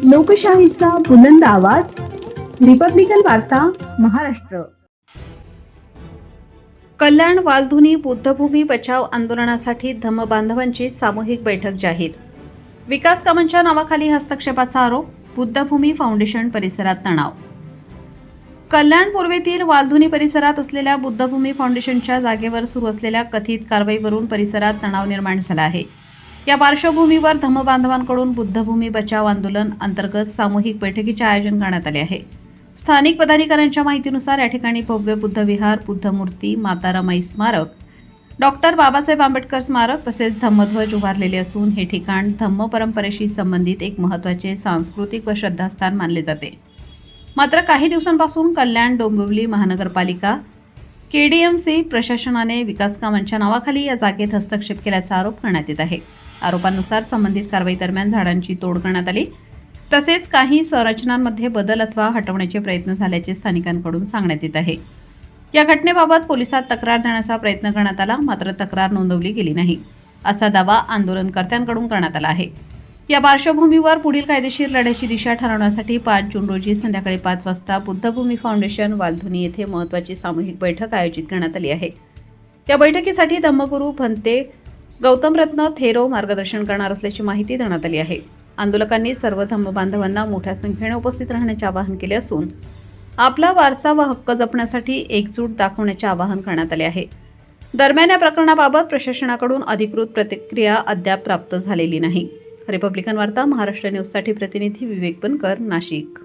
लोकशाहीचा बुलंद आवाज, रिपब्लिकन वार्ता, महाराष्ट्र. कल्याण वालधुनी बुद्धभूमी बचाव आंदोलनासाठी धम्मबांधवांची सामूहिक बैठक जाहीर. विकास कामांच्या नावाखाली हस्तक्षेपाचा आरोप, बुद्धभूमी फाउंडेशन परिसरात तणाव. कल्याण पूर्वेतील वालधुनी परिसरात असलेल्या बुद्धभूमी फाउंडेशनच्या जागेवर सुरू असलेल्या कथित कारवाईवरून परिसरात तणाव निर्माण झाला आहे. या पार्श्वभूमीवर धम्मबांधवांकडून बुद्धभूमी बचाव आंदोलन अंतर्गत सामूहिक बैठकीचे आयोजन करण्यात आले आहे. स्थानिक पदाधिकाऱ्यांच्या माहितीनुसार या ठिकाणी भव्य बुद्ध विहार, बुद्ध मूर्ती, माता रमाई स्मारक, डॉक्टर बाबासाहेब आंबेडकर स्मारक तसेच धम्मध्वज उभारलेले असून हे ठिकाण धम्म परंपरेशी संबंधित एक महत्त्वाचे सांस्कृतिक व श्रद्धास्थान मानले जाते. मात्र काही दिवसांपासून कल्याण डोंबिवली महानगरपालिका KDMC प्रशासनाने विकास कामांच्या नावाखाली या जागेत हस्तक्षेप केल्याचा आरोप करण्यात येत आहे. आरोपांनुसार संबंधित कारवाई दरम्यान झाडांची तोड करण्यात आली तसेच काही संरचनांमध्ये बदल अथवा हटवण्याचे प्रयत्न झाल्याचे स्थानिकांकडून सांगण्यात येत आहे. या घटनेबाबत पोलिसात तक्रार देण्याचा प्रयत्न करण्यात आला, मात्र तक्रार नोंदवली गेली नाही असा दावा आंदोलनकर्त्यांकडून करण्यात आला आहे. या पार्श्वभूमीवर पुढील कायदेशीर लढ्याची दिशा ठरवण्यासाठी 5 जून रोजी संध्याकाळी 5 वाजता बुद्धभूमी फाउंडेशन वालधुनी येथे महत्त्वाची सामूहिक बैठक आयोजित करण्यात आली आहे. या बैठकीसाठी धम्मगुरू भंते गौतम रत्न थेरो मार्गदर्शन करणार असल्याची माहिती देण्यात आली आहे. आंदोलकांनी सर्व धम्मबांधवांना मोठ्या संख्येने उपस्थित राहण्याचे आवाहन केले असून आपला वारसा व हक्क जपण्यासाठी एकजूट दाखवण्याचे आवाहन करण्यात आले आहे. दरम्यान या प्रकरणाबाबत प्रशासनाकडून अधिकृत प्रतिक्रिया अद्याप प्राप्त झालेली नाही. रिपब्लिकन वार्ता महाराष्ट्र न्यूजसाठी प्रतिनिधी विवेक बनकर, Nashik.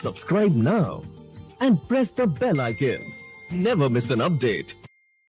Subscribe now and press the bell icon. Never miss an update.